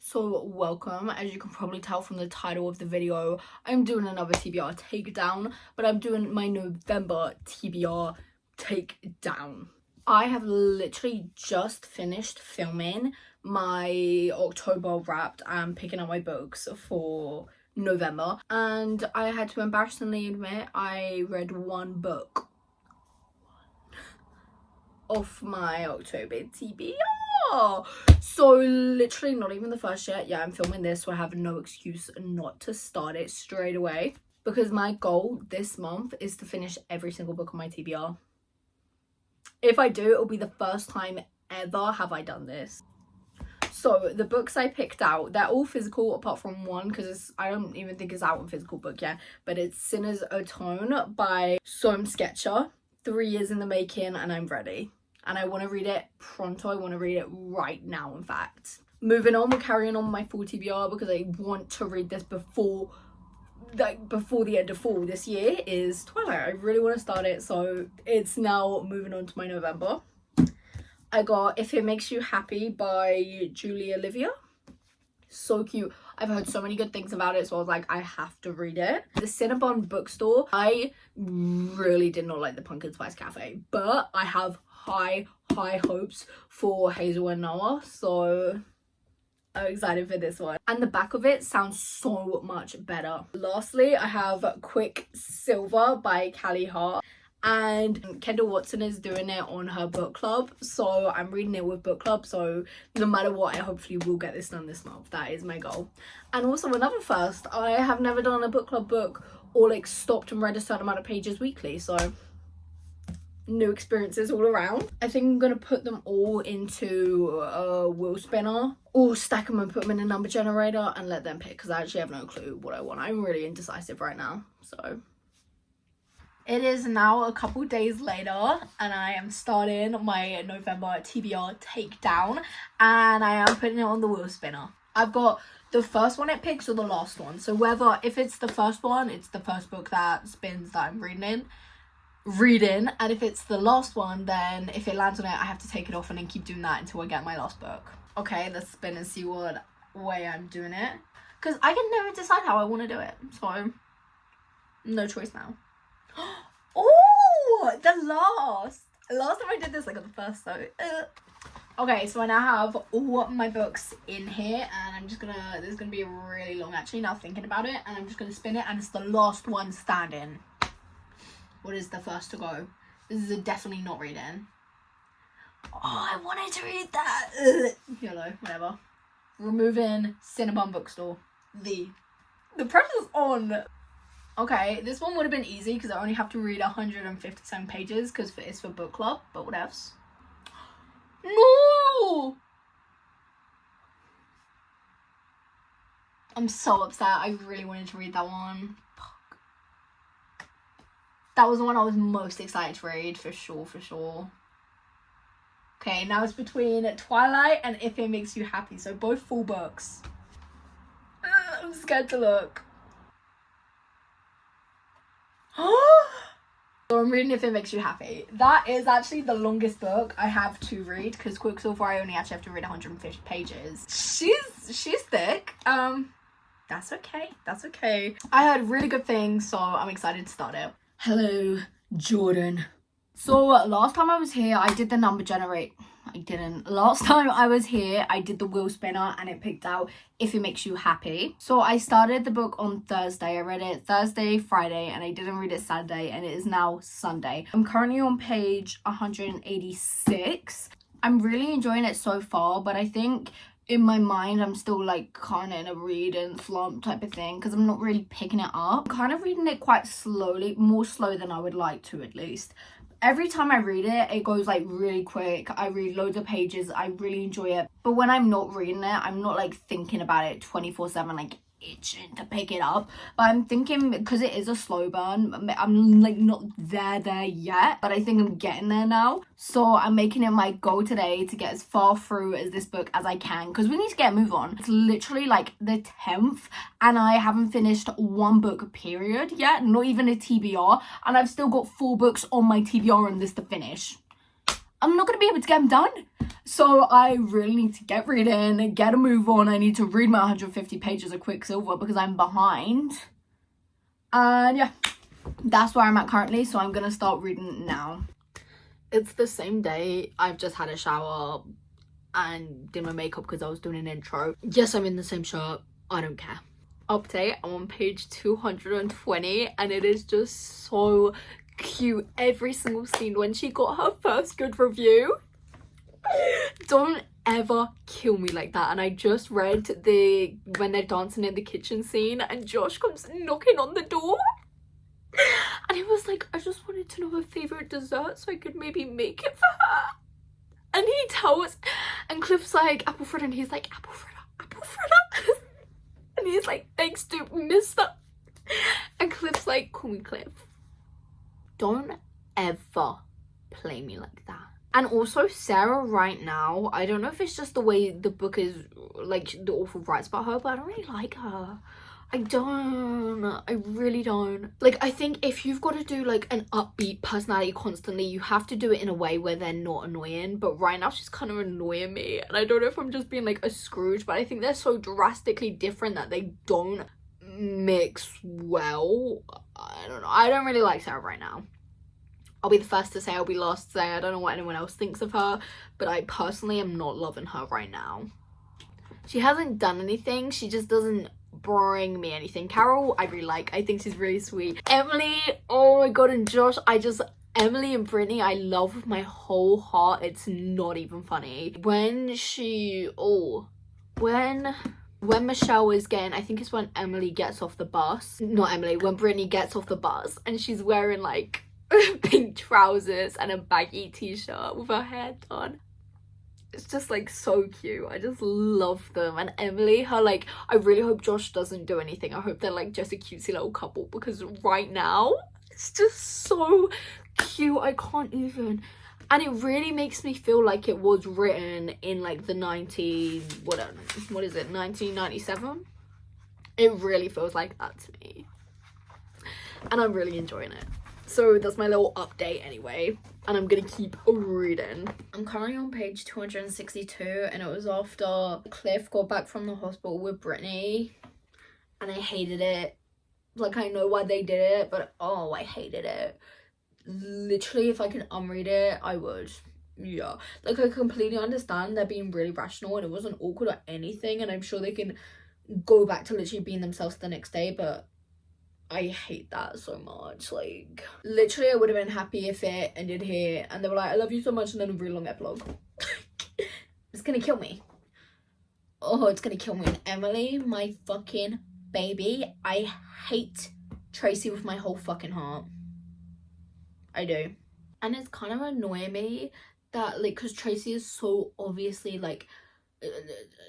So welcome. As you can probably tell from the title of the video, I'm doing another TBR takedown, but I'm doing my November TBR takedown. I have literally just finished filming my October wrapped and picking up my books for November, and I had to embarrassingly admit I read one book of my October TBR. So literally not even the first yet. Yeah, I'm filming this, so I have no excuse not to start it straight away, because my goal this month is to finish every single book on my TBR. If I do, it'll be the first time ever have I done this. So the books I picked out, they're all physical apart from one, because I don't even think it's out in physical book yet, but it's Sinner's Atone by Soam Sketcher. 3 years in the making and I'm ready. And I want to read it pronto. I want to read it right now, in fact. Moving on, we're carrying on my full TBR because I want to read this before the end of fall. This year is Twilight. I really want to start it, so it's now moving on to my November. I got If It Makes You Happy by Julie Olivia. So cute. I've heard so many good things about it, so I was like, I have to read it. The Cinnabon bookstore, I really did not like the Pumpkin Spice Cafe, but I have high hopes for Hazel and Noah, so I'm excited for this one. And the back of it sounds so much better. Lastly, I have Quicksilver by Callie Hart. And Kendall Watson is doing it on her book club, so I'm reading it with book club, so no matter what, I hopefully will get this done this month. That is my goal. And also another first, I have never done a book club book or like stopped and read a certain amount of pages weekly, so new experiences all around. I think I'm gonna put them all into a wheel spinner or stack them and put them in a number generator and let them pick, because I actually have no clue what I want. I'm really indecisive right now, so. It is now a couple days later and I am starting my November TBR takedown and I am putting it on the wheel spinner. I've got the first one it picks or the last one. So if it's the first one, it's the first book that spins that I'm reading. And if it's the last one, then if it lands on it, I have to take it off and then keep doing that until I get my last book. Okay, let's spin and see what way I'm doing it. Because I can never decide how I want to do it. So, no choice now. Oh, the last time I did this, like on the first, so okay, so I now have all my books in here and I'm just gonna, this is gonna be really long actually now thinking about it, and I'm just gonna spin it and it's the last one standing. What is the first to go? This is a definitely not reading. Oh, I wanted to read that. YOLO, whatever. Removing Cinnabon bookstore. The pressure's on. Okay, this one would have been easy because I only have to read 157 pages because it's for book club, but what else? No! I'm so upset. I really wanted to read that one. Fuck. That was the one I was most excited to read, for sure. Okay, now it's between Twilight and If It Makes You Happy, so both full books. I'm scared to look. So I'm reading If It Makes You Happy. That is actually the longest book I have to read because Quicksilver I only actually have to read 150 pages. She's thick. That's okay. I heard really good things, so I'm excited to start it. Hello, Jordan. So last time I was here, I did the number generate. I didn't. Last time I was here, I did the wheel spinner and it picked out If It Makes You Happy. So I started the book on Thursday. I read it Thursday, Friday, and I didn't read it Saturday, and it is now Sunday. I'm currently on page 186. I'm really enjoying it so far, but I think in my mind, I'm still like kind of in a reading slump type of thing because I'm not really picking it up. I'm kind of reading it quite slowly, more slow than I would like to at least. Every time I read it, it goes like really quick. I read loads of pages. I really enjoy it. But when I'm not reading it, I'm not like thinking about it 24/7, like itching to pick it up. But I'm thinking, because it is a slow burn, I'm like not there yet, but I think I'm getting there now. So I'm making it my goal today to get as far through as this book as I can, because we need to get a move on. It's literally like the 10th and I haven't finished one book period yet, not even a TBR, and I've still got 4 books on my TBR and this to finish. I'm not going to be able to get them done. So I really need to get reading, get a move on. I need to read my 150 pages of Quicksilver because I'm behind. And yeah, that's where I'm at currently. So I'm gonna start reading now. It's the same day. I've just had a shower and did my makeup because I was doing an intro. Yes, I'm in the same shirt. I don't care. Update, I'm on page 220 and it is just so cute. Every single scene when she got her first good review. Don't ever kill me like that. And I just read when they're dancing in the kitchen scene and Josh comes knocking on the door and he was like, I just wanted to know her favorite dessert so I could maybe make it for her. And he tells, and Cliff's like, apple fritter, and he's like, apple fritter. And he's like, thanks to mister. And Cliff's like, call me Cliff. Don't ever play me like that. And also Sarah right now, I don't know if it's just the way the book is, like the author writes about her, but I don't really like her. I really don't. Like, I think if you've got to do like an upbeat personality constantly, you have to do it in a way where they're not annoying. But right now she's kind of annoying me, and I don't know if I'm just being like a Scrooge, but I think they're so drastically different that they don't mix well. I don't know. I don't really like Sarah right now. I'll be the first to say, I'll be last to say. I don't know what anyone else thinks of her, but I personally am not loving her right now. She hasn't done anything. She just doesn't bring me anything. Carol, I really like. I think she's really sweet. Emily, oh my god, and Josh, Emily and Brittany, I love with my whole heart. It's not even funny. When Michelle is getting, I think it's when Emily gets off the bus. Not Emily, when Brittany gets off the bus and she's wearing like pink trousers and a baggy t-shirt with her hair done. It's just like so cute. I just love them. And Emily, her like, I really hope Josh doesn't do anything. I hope they're like just a cutesy little couple, because right now it's just so cute. I can't even. And it really makes me feel like it was written in like the 1997. It really feels like that to me, and I'm really enjoying it. So that's my little update anyway, and I'm gonna keep reading. I'm currently on page 262, and it was after Cliff got back from the hospital with Brittany, and I hated it. Like, I know why they did it, but oh, I hated it. Literally, if I could unread it, I would. Yeah, like, I completely understand they're being really rational and it wasn't awkward or anything, and I'm sure they can go back to literally being themselves the next day, but I hate that so much. Like, literally, I would have been happy if it ended here and they were like, I love you so much, and then a really long epilogue. It's gonna kill me. Oh, it's gonna kill me. And Emily, my fucking baby, I hate Tracy with my whole fucking heart. I do. And it's kind of annoying me that, like, because Tracy is so obviously like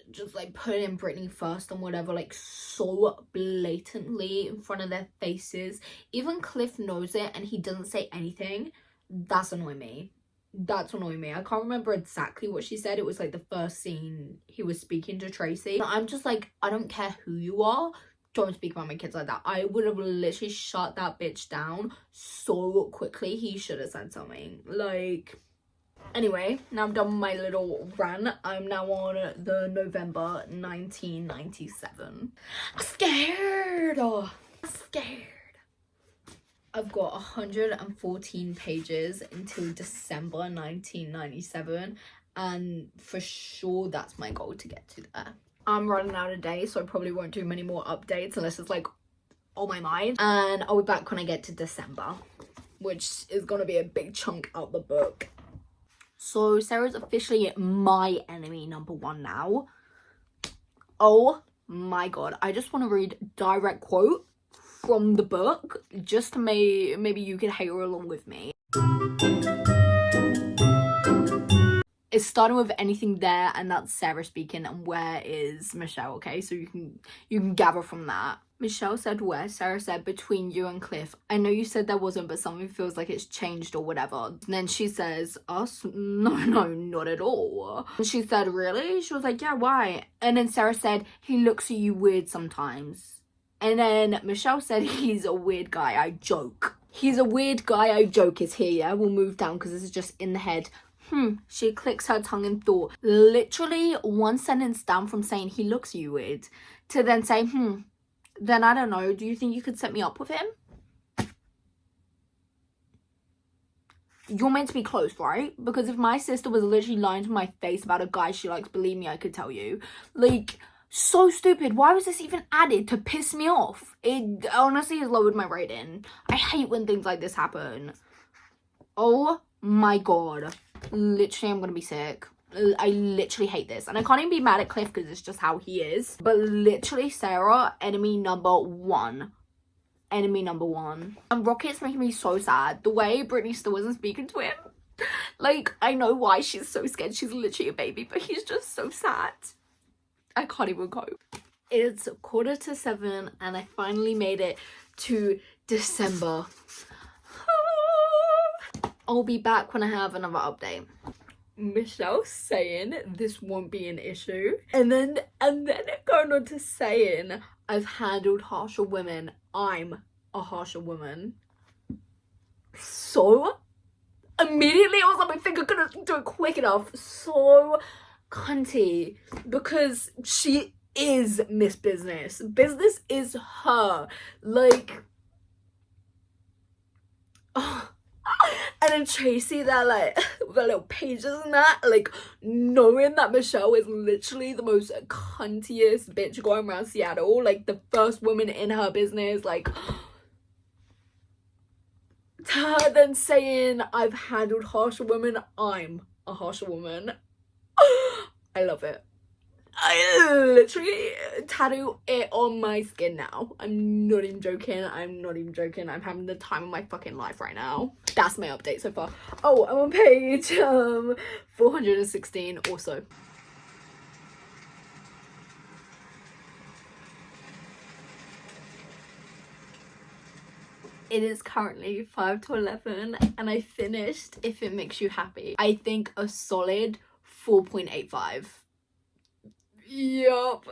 just like putting Brittany first and whatever, like so blatantly in front of their faces. Even Cliff knows it and he doesn't say anything. That's annoying me. I can't remember exactly what she said. It was like the first scene he was speaking to Tracy. But I'm just like, I don't care who you are, don't speak about my kids like that. I would have literally shut that bitch down so quickly. He should have said something. Like, anyway, now I'm done with my little rant. I'm now on the November 1997. I'm scared. Oh, I'm scared. I've got 114 pages until December 1997, and for sure that's my goal to get to there. I'm running out of days, so I probably won't do many more updates unless it's like on my mind, and I'll be back when I get to December, which is gonna be a big chunk out the book. So Sarah's officially my enemy number one now. Oh my god, I just want to read direct quote from the book just to maybe you could hate her along with me. It's starting with anything there, and that's Sarah speaking, and where is Michelle, okay? So you can gather from that. Michelle said where? Sarah said between you and Cliff. I know you said there wasn't, but something feels like it's changed or whatever. And then she says, us? No, not at all. And she said, really? She was like, yeah, why? And then Sarah said, he looks at you weird sometimes. And then Michelle said, he's a weird guy, I joke. He's a weird guy, I joke is here, yeah? We'll move down because this is just in the head. She clicks her tongue in thought, literally one sentence down from saying he looks you weird, to then say, then I don't know, do you think you could set me up with him? You're meant to be close, right? Because if my sister was literally lying to my face about a guy she likes, believe me, I could tell you. Like, so stupid. Why was this even added to piss me off? It honestly has lowered my rating. I hate when things like this happen. Oh my god. Literally, I'm gonna be sick. I literally hate this. And I can't even be mad at Cliff because it's just how he is. But literally, Sarah, enemy number one. Enemy number one. And Rocket's making me so sad. The way Brittany still isn't speaking to him. Like, I know why she's so scared. She's literally a baby, but he's just so sad. I can't even cope. It's 6:45 and I finally made it to December. I'll be back when I have another update. Michelle saying this won't be an issue. And then going on to saying I've handled harsher women. I'm a harsher woman. So immediately I was like, I think I couldn't do it quick enough. So cunty. Because she is Miss Business. Business is her. Like, oh. And then Tracy, that like the little pages and that, like, knowing that Michelle is literally the most cuntiest bitch going around Seattle, like the first woman in her business, like, her then saying I've handled harsher women, I'm a harsher woman. I love it. I literally tattoo it on my skin now. I'm not even joking. I'm having the time of my fucking life right now. That's my update so far. Oh, I'm on page 416 also. It is currently 5 to 11 and I finished If It Makes You Happy. I think a solid 4.85. Yup.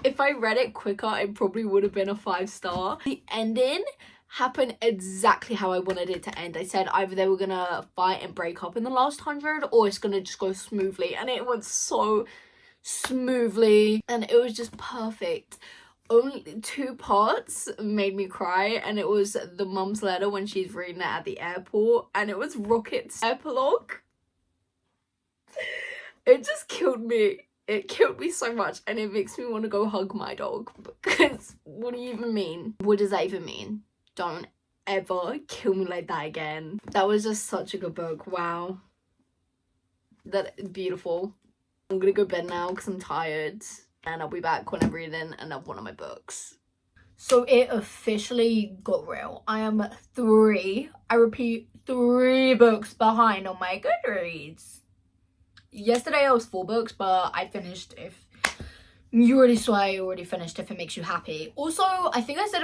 If I read it quicker, it probably would have been a 5-star. The ending happened exactly how I wanted it to end. I said either they were gonna fight and break up in the last 100 or it's gonna just go smoothly, and it went so smoothly and it was just perfect. Only 2 parts made me cry, and it was the mum's letter when she's reading it at the airport, and it was Rocket's epilogue. It just killed me. It killed me so much, and it makes me want to go hug my dog, because what do you even mean? What does that even mean? Don't ever kill me like that again. That was just such a good book. Wow. That beautiful. I'm gonna go to bed now because I'm tired, and I'll be back when I'm reading another one of my books. So it officially got real. I am 3 books behind on my Goodreads. Yesterday I was 4 books, but I finished If You Already Saw, I already finished If It Makes You Happy. Also, I think I said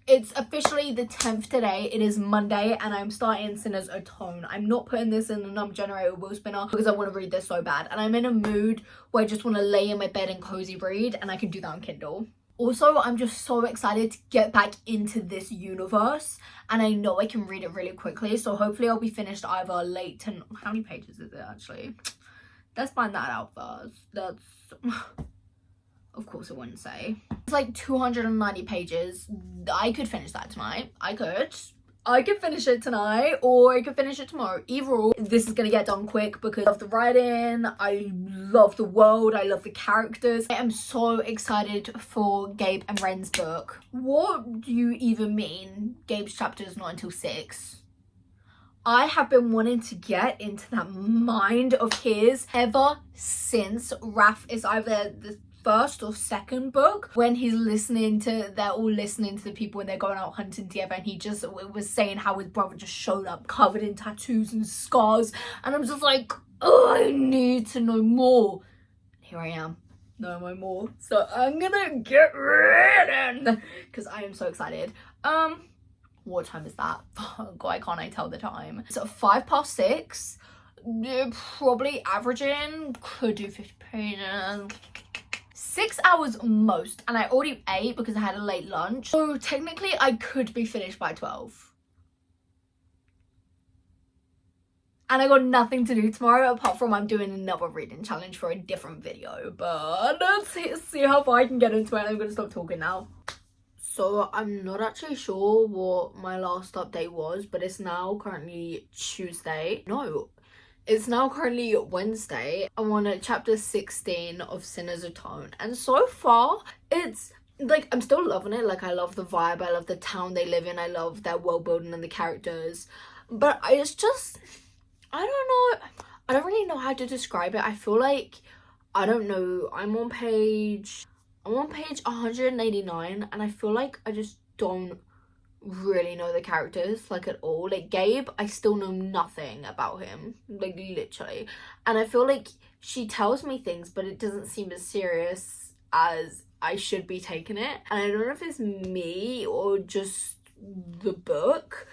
it's officially the 10th today. It is Monday and I'm starting Sinner's Atone. I'm not putting this in the number generator wheel spinner because I want to read this so bad. And I'm in a mood where I just want to lay in my bed and cozy read, and I can do that on Kindle. Also, I'm just so excited to get back into this universe, and I know I can read it really quickly. So hopefully I'll be finished either late to... How many pages is it actually? Let's find that out first. That's... Of course it wouldn't say. It's like 290 pages. I could finish that tonight. I could finish it tonight, or I could finish it tomorrow. Either or, this is gonna get done quick because I love the writing, I love the world, I love the characters. I am so excited for Gabe and Ren's book. What do you even mean Gabe's chapter is not until 6? I have been wanting to get into that mind of his ever since Raph is either the first or second book, when they're all listening to the people and they're going out hunting together, and he just was saying how his brother just showed up covered in tattoos and scars, and I'm just like, oh, I need to know more. Here I am, no more. So I'm gonna get ready because I am so excited. What time is that? Why can't I tell the time? It's 6:05. Probably averaging, could do 50 pages. 6 hours most, and I already ate because I had a late lunch. So technically I could be finished by 12. and I got nothing to do tomorrow apart from I'm doing another reading challenge for a different video. But let's see how far I can get into it. I'm gonna stop talking now. So I'm not actually sure what my last update was, but it's now currently Tuesday. No, it's now currently Wednesday. I'm on chapter 16 of Sinner's Atone, and so far it's like I'm still loving it. Like, I love the vibe, I love the town they live in, I love their world building and the characters, but it's just, I don't know, I don't really know how to describe it. I feel like, I don't know, I'm on page 189, and I feel like I just don't really know the characters, like, at all. Like, Gabe, I still know nothing about him, like, literally, and I feel like she tells me things, but it doesn't seem as serious as I should be taking it, and I don't know if it's me or just the book.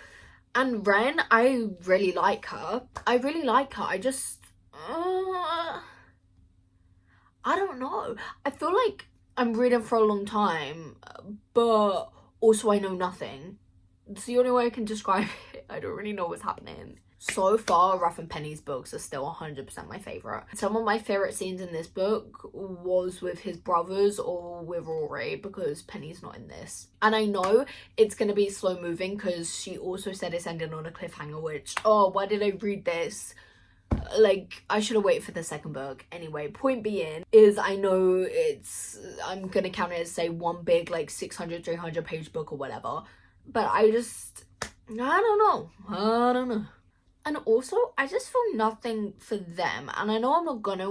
And Ren, I really like her. I just I don't know, I feel like I'm reading for a long time, but also I know nothing. It's the only way I can describe it. I don't really know what's happening. So far, Ruff and Penny's books are still 100% my favourite. Some of my favourite scenes in this book was with his brothers or with Rory, because Penny's not in this. And I know it's going to be slow moving because she also said it's ending on a cliffhanger, which, oh, why did I read this? Like, I should have waited for the second book. Anyway, point being is, I know I'm gonna count it as, say, one big, like, 600-300 page book or whatever, but I don't know. And also, I just feel nothing for them, and I know I'm not gonna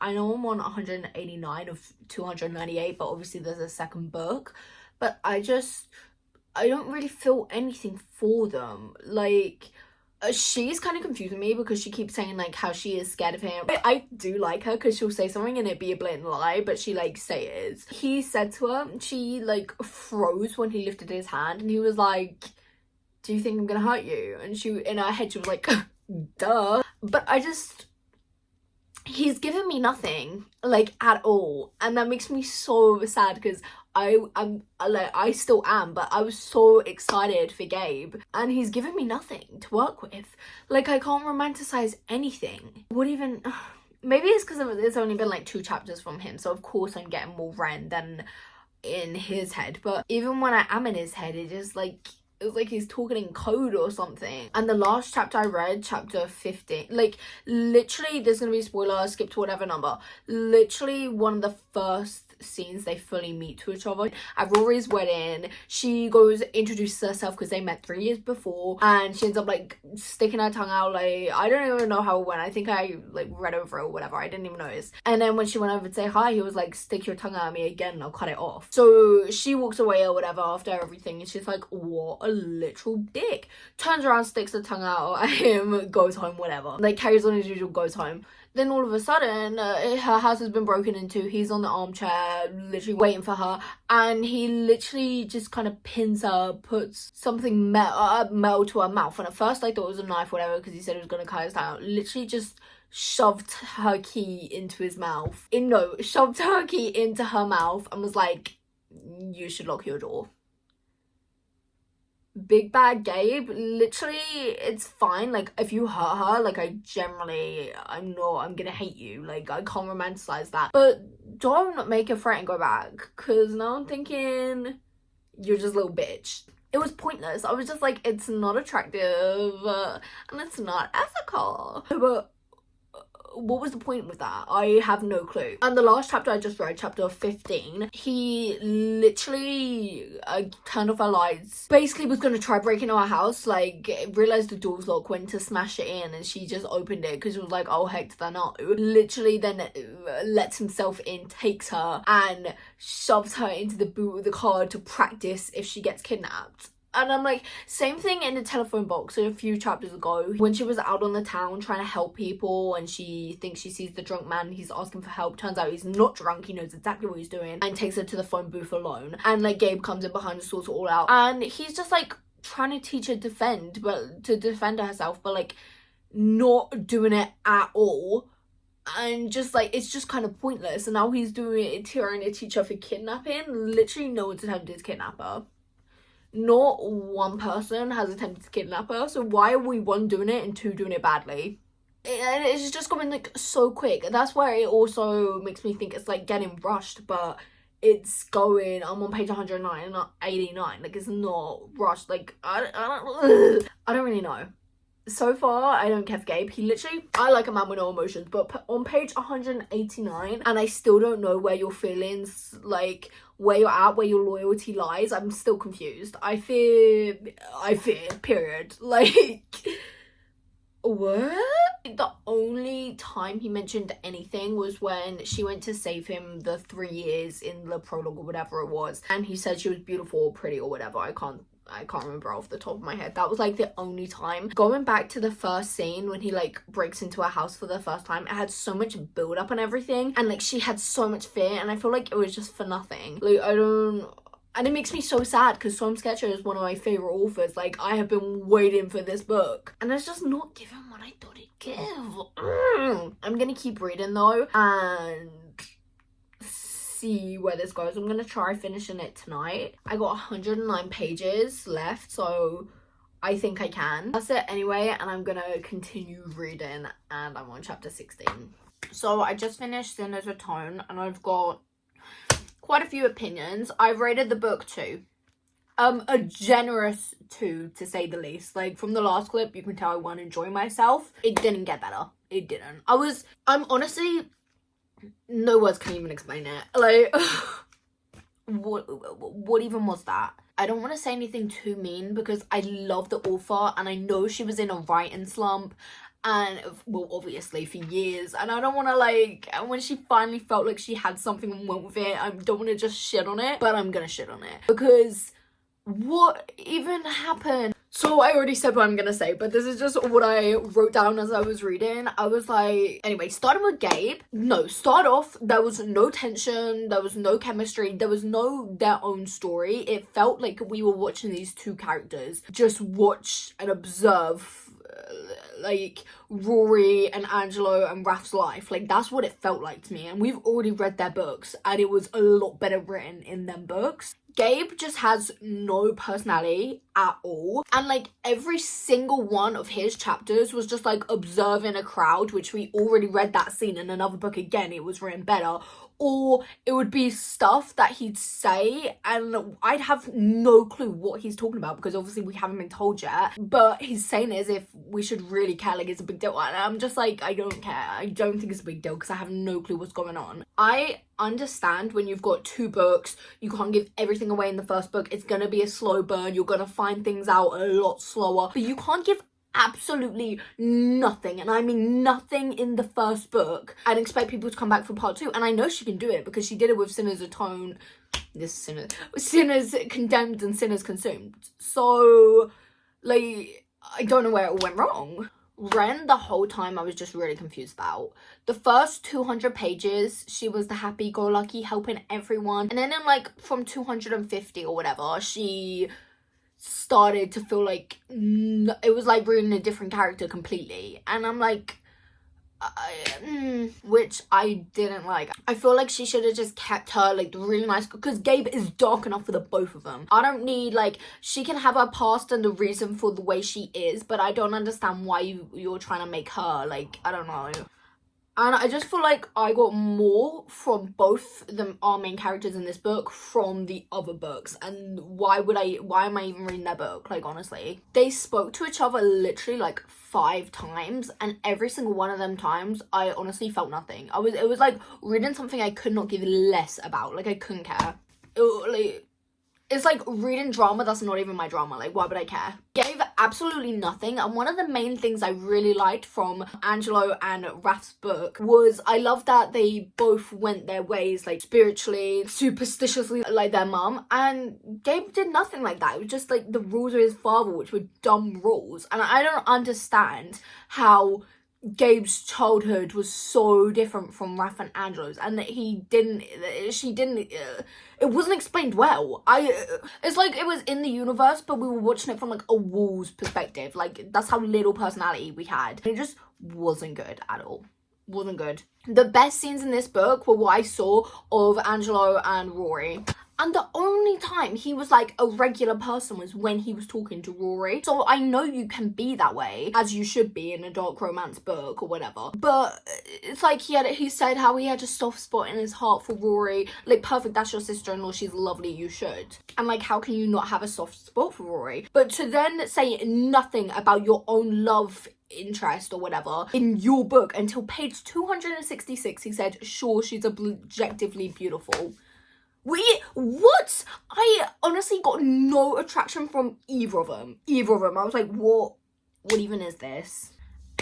I know I'm on 189 of 298, but obviously there's a second book, but I don't really feel anything for them. Like, she's kind of confusing me because she keeps saying, like, how she is scared of him. I do like her because she'll say something and it'd be a blatant lie, but she, like, say it is. He said to her, she, like, froze when he lifted his hand, and he was like, do you think I'm gonna hurt you? And she, in her head, she was like, duh. But he's given me nothing, like, at all, and that makes me so sad because I still am, but I was so excited for Gabe, and he's given me nothing to work with. Like, I can't romanticize anything. What even, maybe it's because there's only been like 2 chapters from him, so of course I'm getting more Ren than in his head, but even when I am in his head, it's like he's talking in code or something. And the last chapter I read, chapter 15, like, literally, there's gonna be a spoiler, skip to whatever number, literally one of the first scenes they fully meet to each other. At Rory's wedding, she goes, introduces herself because they met 3 years before, and she ends up, like, sticking her tongue out. Like, I don't even know how it went. I think I, like, read over it or whatever. I didn't even notice. And then when she went over to say hi, he was like, stick your tongue out at me again and I'll cut it off. So she walks away or whatever after everything, and she's like, what a literal dick. Turns around, sticks her tongue out at him, goes home, whatever. Like, carries on as usual, goes home. Then all of a sudden, her house has been broken into. He's on the armchair, literally waiting for her, and he literally just kind of pins her, puts something metal to her mouth. And at first I thought it was a knife, whatever, because he said he was going to cut his down. Literally just shoved her key into his mouth. Shoved her key into her mouth and was like, you should lock your door. Big bad Gabe, literally, it's fine. Like, if you hurt her, like, I'm gonna hate you. Like, I can't romanticize that, but don't make a threat and go back, because now I'm thinking you're just a little bitch. It was pointless. I was just like, it's not attractive, and it's not ethical. But what was the point with that? I have no clue. And the last chapter I just read, chapter 15, he literally turned off our lights. Basically was going to try breaking our house, like, realised the door's locked, went to smash it in, and she just opened it because she was like, oh heck to the no. Literally then lets himself in, takes her, and shoves her into the boot of the car to practice if she gets kidnapped. And I'm like, same thing in the telephone box a few chapters ago, when she was out on the town trying to help people, and she thinks she sees the drunk man, he's asking for help, turns out he's not drunk, he knows exactly what he's doing, and takes her to the phone booth alone. And, like, Gabe comes in behind and sorts it all out, and he's just, like, trying to teach her to defend herself, but, like, not doing it at all. And just, like, it's just kind of pointless. And now he's doing it, trying to teach her for kidnapping. Literally no one's attempted to kidnap her. Not one person has attempted to kidnap her, so why are we, one, doing it and two, doing it badly? And it's just going like so quick. That's where it also makes me think it's like getting rushed, but it's going, I'm on page 109 and not 89. Like, it's not rushed. Like, I don't really know. So far, I don't care for Gabe. He literally, I like a man with no emotions, but on page 189, and I still don't know where your feelings, like, where you're at, where your loyalty lies. I'm still confused. I fear, period. Like, what? The only time he mentioned anything was when she went to save him the 3 years in the prologue or whatever it was, and he said she was beautiful or pretty or whatever. I can't remember off the top of my head. That was like the only time. Going back to the first scene when he like breaks into her house for the first time, it had so much build up and everything, and like she had so much fear, and I feel like it was just for nothing. Like, and it makes me so sad because Tom Sketcher is one of my favorite authors. Like, I have been waiting for this book, and it's just not given what I thought it'd give. I'm gonna keep reading though and see where this goes. I'm gonna try finishing it tonight. I got 109 pages left, so I think I can. That's it anyway, and I'm gonna continue reading, and I'm on chapter 16. So I just finished Sinner's Return, and I've got quite a few opinions. I've rated the book 2. A generous 2, to say the least. Like, from the last clip, you can tell I want to enjoy myself. It didn't get better. It didn't. I'm honestly, no words can even explain it. Like, what even was that? I don't want to say anything too mean because I love the author and I know she was in a writing slump, and well, obviously for years, and I don't want to, like, when she finally felt like she had something and went with it, I don't want to just shit on it, but I'm gonna shit on it because what even happened? So I already said what I'm gonna say, but this is just what I wrote down as I was reading. I was like, anyway, starting with Gabe. No, start off, there was no tension, there was no chemistry, there was no their own story. It felt like we were watching these two characters just watch and observe like Rory and Angelo and Raph's life. Like, that's what it felt like to me, and we've already read their books and it was a lot better written in them books. Gabe just has no personality at all, and like every single one of his chapters was just like observing a crowd, which we already read that scene in another book. Again, it was written better, or it would be stuff that he'd say and I'd have no clue what he's talking about because obviously we haven't been told yet, but he's saying it as if we should really care, like it's a big deal, and I'm just like, I don't care. I don't think it's a big deal because I have no clue what's going on. I understand when you've got 2 books, you can't give everything away in the first book. It's gonna be a slow burn, you're gonna find things out a lot slower, but you can't give absolutely nothing, and I mean nothing, in the first book and expect people to come back for part 2. And I know she can do it because she did it with Sinners Atoned, Sinners Condemned and Sinners Consumed. So like, I don't know where it all went wrong. Ren, the whole time I was just really confused about. The first 200 pages, she was the happy-go-lucky helping everyone, and then in like from 250 or whatever, she started to feel like it was like reading a different character completely, and I'm like, which I didn't like. I feel like she should have just kept her like really nice, because Gabe is dark enough for the both of them. I don't need, like, she can have her past and the reason for the way she is, but I don't understand why you're trying to make her, like, I don't know. And I just feel like I got more from both our main characters in this book from the other books. And why am I even reading their book? Like, honestly. They spoke to each other literally like 5 times, and every single one of them times, I honestly felt nothing. It was like reading something I could not give less about. Like, I couldn't care. It's like reading drama that's not even my drama. Like, why would I care? Gave absolutely nothing. And one of the main things I really liked from Angelo and Raph's book was I love that they both went their ways, like spiritually, superstitiously, like their mum. And Gabe did nothing like that. It was just like the rules of his father, which were dumb rules. And I don't understand how Gabe's childhood was so different from Raph and Angelo's, and that it wasn't explained well. It's like it was in the universe, but we were watching it from like a Wolves perspective. Like, that's how little personality we had. And it just wasn't good at all. Wasn't good. The best scenes in this book were what I saw of Angelo and Rory. And the only time he was like a regular person was when he was talking to Rory. So I know you can be that way, as you should be in a dark romance book or whatever. But it's like he said how he had a soft spot in his heart for Rory. Like, perfect, that's your sister-in-law, she's lovely, you should. And like, how can you not have a soft spot for Rory? But to then say nothing about your own love interest or whatever in your book until page 266, he said, sure, she's objectively beautiful. What? I honestly got no attraction from either of them. I was like, what even is this?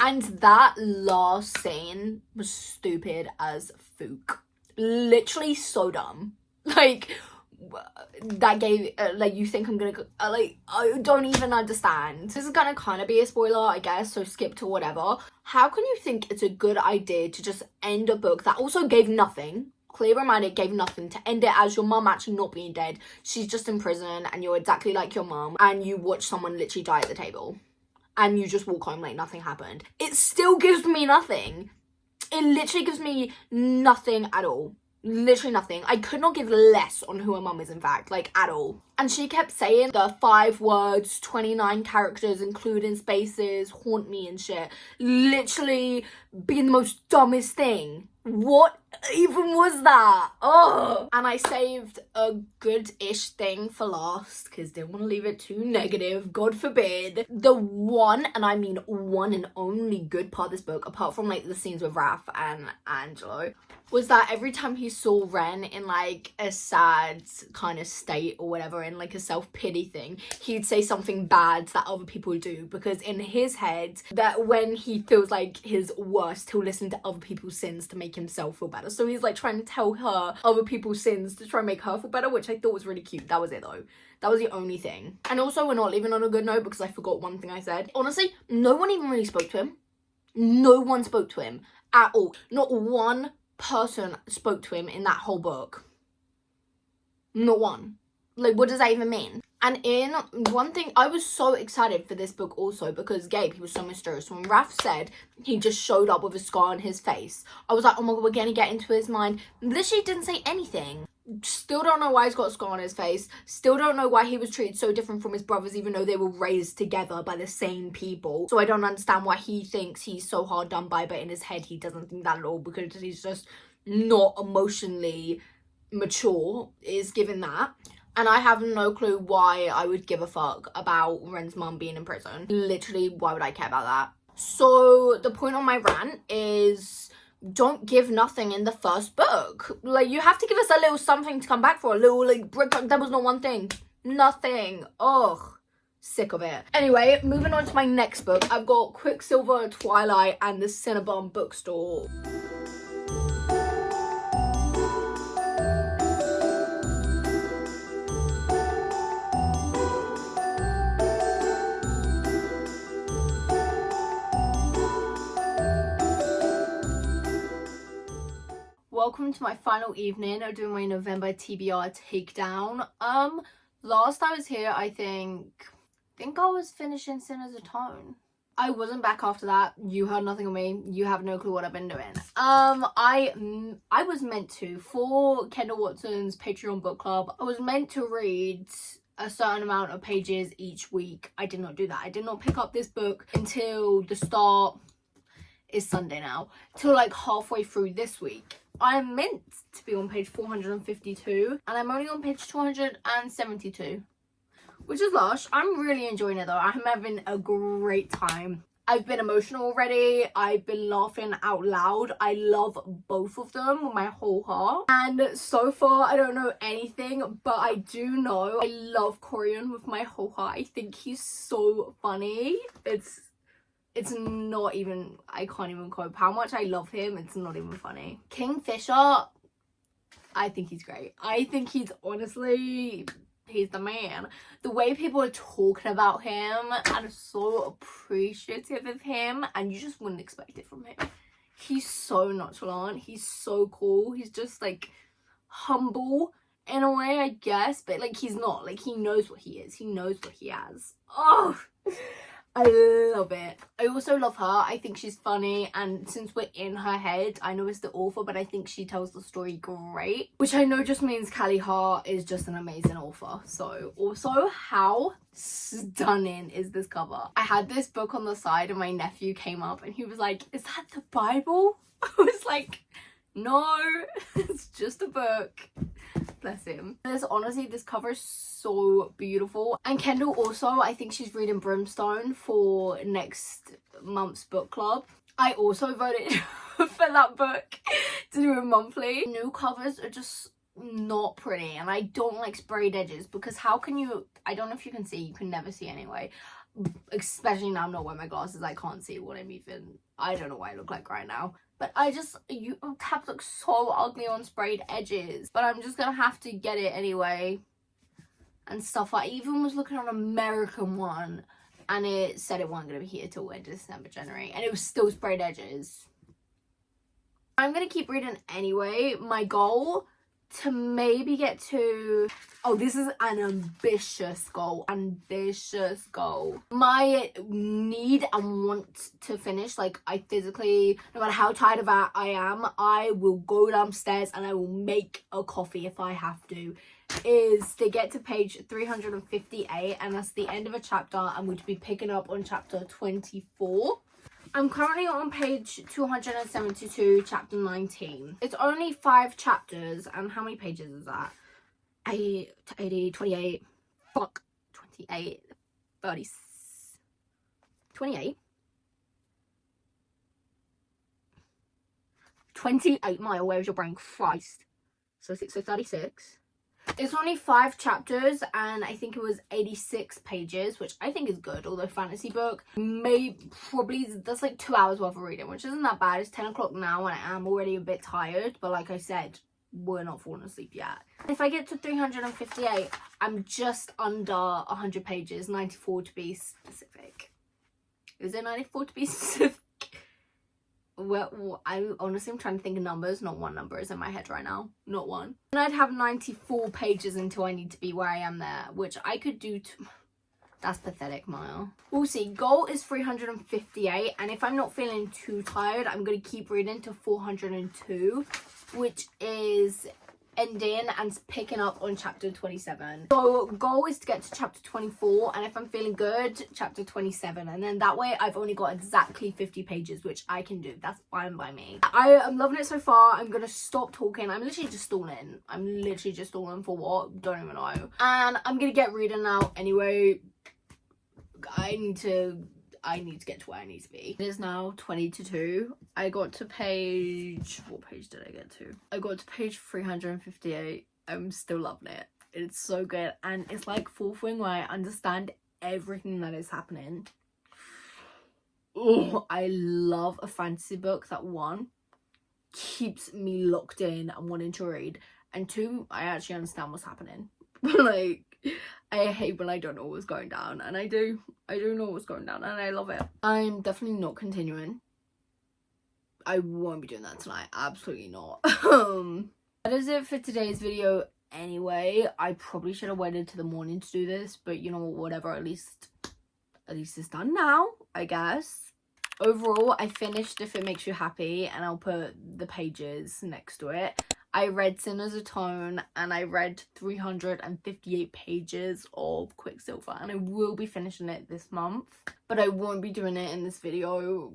And that last scene was stupid as fuck. Literally so dumb. Like, that gave, like, you think I'm gonna go, like, I don't even understand. This is gonna kind of be a spoiler, I guess, so skip to whatever. How can you think it's a good idea to just end a book that also gave nothing? Clear in mind, it gave nothing, to end it as your mum actually not being dead. She's just in prison and you're exactly like your mum, and you watch someone literally die at the table and you just walk home like nothing happened. It still gives me nothing. It literally gives me nothing at all. Literally nothing. I could not give less on who her mum is, in fact, like, at all. And she kept saying the 5 words, 29 characters, including spaces, haunt me and shit. Literally being the most dumbest thing. What even was that? Oh. And I saved a good-ish thing for last because didn't want to leave it too negative, God forbid. The one, and I mean one and only good part of this book, apart from like the scenes with Raph and Angelo, was that every time he saw Ren in like a sad kind of state or whatever, in like a self-pity thing, he'd say something bad that other people do, because in his head, that when he feels like his worst, he'll listen to other people's sins to make himself feel better. So he's like trying to tell her other people's sins to try and make her feel better, which I thought was really cute. That was it though. That was the only thing. And also, we're not leaving on a good note because I forgot one thing I said. Honestly, no one even really spoke to him. No one spoke to him at all. Not one person spoke to him in that whole book. Not one. Like, what does that even mean? And in one thing, I was so excited for this book also because Gabe, he was so mysterious. When Raph said he just showed up with a scar on his face, I was like, oh my god, we're gonna get into his mind. Literally didn't say anything. Still don't know why he's got a scar on his face. Still don't know why he was treated so different from his brothers, even though they were raised together by the same people. So I don't understand why he thinks he's so hard done by, but in his head he doesn't think that at all, because he's just not emotionally mature, is given that. And I have no clue why I would give a fuck about Ren's mum being in prison. Literally, why would I care about that? So the point on my rant is, don't give nothing in the first book. Like, you have to give us a little something to come back for. A little, like, there was not one thing. Nothing. Ugh. Sick of it. Anyway, moving on to my next book. I've got Quicksilver, Twilight, and the Cinnabon bookstore. Welcome to my final evening of doing my November TBR takedown. Last I was here, I think I was finishing Sinners Atone. I wasn't back after that. You heard nothing of me. You have no clue what I've been doing. I was meant to, for Kendall Watson's Patreon book club, I was meant to read a certain amount of pages each week. I did not do that. I did not pick up this book until the start. Is Sunday now, till like halfway through this week. I'm meant to be on page 452 and I'm only on page 272, which is lush. I'm really enjoying it though. I'm having a great time. I've been emotional already. I've been laughing out loud. I love both of them with my whole heart. And so far, I don't know anything, but I do know I love Corian with my whole heart. I think he's so funny. It's not even, I can't even cope how much I love him. It's not even funny. Kingfisher, I think he's great. I think he's honestly, he's the man. The way people are talking about him and so appreciative of him, and you just wouldn't expect it from him. He's so nonchalant. He's so cool. He's just like humble in a way, I guess, but like he's not. Like, he knows what he is. He knows what he has. Oh, I love it. I also love her. I think she's funny, and since we're in her head, I know it's the author, but I think she tells the story great, which I know just means Callie Hart is just an amazing author. So also, how stunning is this cover? I had this book on the side and my nephew came up and he was like, is that the Bible? I was like, no, it's just a book. Bless him. Honestly, this cover is so beautiful. And Kendall also, I think she's reading Brimstone for next month's book club. I also voted for that book to do a monthly. New covers are just not pretty, and I don't like sprayed edges because how can you, I don't know if you can see, you can never see anyway, especially now I'm not wearing my glasses, I can't see what I'm even, I don't know what I look like right now. But tabs look so ugly on sprayed edges. But I'm just gonna have to get it anyway. And stuff. I even was looking at an American one. And it said it wasn't gonna be here till December, January. And it was still sprayed edges. I'm gonna keep reading anyway. My goal to maybe get to, oh, this is an ambitious goal. My need and want to finish, like, I physically, no matter how tired of that I am, I will go downstairs and I will make a coffee if I have to, is to get to page 358, and that's the end of a chapter. I'm going to be picking up on chapter 24. I'm currently on page 272, chapter 19. It's only 5 chapters, and how many pages is that? 8, 80, 28, 28, 30, 28? 28 mile, where's your brain? Christ. So 36. It's only 5 chapters, and I think it was 86 pages, which I think is good. Although fantasy book, that's like 2 hours worth of reading, which isn't that bad. It's 10 o'clock now, and I am already a bit tired. But like I said, we're not falling asleep yet. If I get to 358, I'm just under 100 pages, 94 to be specific. Is it 94 to be specific? Well, I honestly am trying to think of numbers. Not one number is in my head right now. Not one. And I'd have 94 pages until I need to be where I am there, which I could do. That's pathetic, Maya. We'll see. Goal is 358, and if I'm not feeling too tired, I'm going to keep reading to 402, which is ending and picking up on chapter 27. So goal is to get to chapter 24, and if I'm feeling good, chapter 27, and then that way I've only got exactly 50 pages, which I can do. That's fine by me. I am loving it so far. I'm gonna stop talking. I'm literally just stalling. For what? Don't even know. And I'm gonna get reading now anyway. I need to get to where I need to be. It is now 20 to 2. I got to page, what page did I get to? I got to page 358. I'm still loving it. It's so good, and it's like Fourth Wing where I understand everything that is happening. Oh, I love a fantasy book that, 1, keeps me locked in and wanting to read, and 2, I actually understand what's happening. Like, I hate when I don't know what's going down, and I do know what's going down, and I love it. I'm definitely not continuing. I won't be doing that tonight. Absolutely not. That is it for today's video anyway. I probably should have waited to the morning to do this, but you know, whatever, at least it's done now, I guess. Overall, I finished If It Makes You Happy, and I'll put the pages next to it. I read Sinners Atone, and I read 358 pages of Quicksilver, and I will be finishing it this month, but I won't be doing it in this video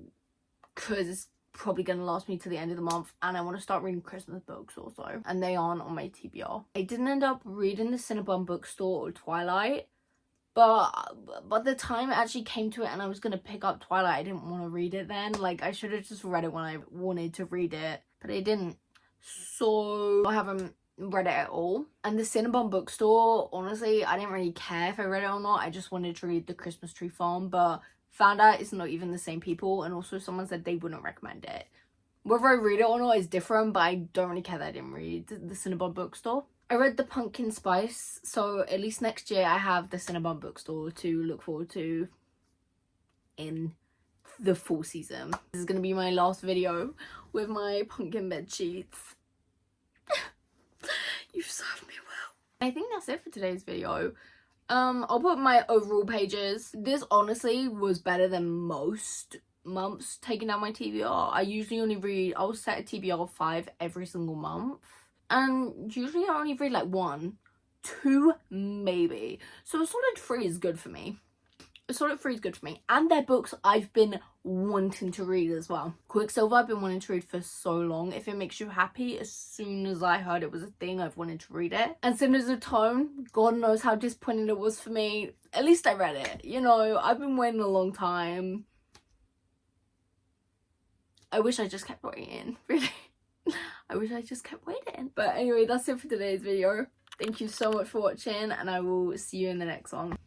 because it's probably going to last me to the end of the month, and I want to start reading Christmas books also, and they aren't on my TBR. I didn't end up reading the Cinnabon bookstore or Twilight, but the time it actually came to it and I was going to pick up Twilight, I didn't want to read it then. Like, I should have just read it when I wanted to read it, but I didn't. So I haven't read it at all. And the Cinnabon bookstore, honestly, I didn't really care if I read it or not. I just wanted to read The Christmas Tree Farm, but found out it's not even the same people, and also someone said they wouldn't recommend it. Whether I read it or not is different, but I don't really care that I didn't read the Cinnabon bookstore. I read The Pumpkin Spice, so at least next year I have the Cinnabon bookstore to look forward to in the fall season. This is going to be my last video with my pumpkin bed sheets. You've served me well. I think that's it for today's video. I'll put my overall pages. This honestly was better than most months taking down my TBR. I usually only read, I'll set a TBR of 5 every single month, and usually I only read like 1, 2 maybe, so a solid 3 is good for me. A solid 3 is good for me. And they're books I've been wanting to read as well. Quicksilver I've been wanting to read for so long. If it makes you happy, as soon as I heard it was a thing, I've wanted to read it. And Cinnamons of Tone, God knows how disappointing it was for me. At least I read it. You know, I've been waiting a long time. I wish I just kept waiting, really. I wish I just kept waiting. But anyway, that's it for today's video. Thank you so much for watching, and I will see you in the next one.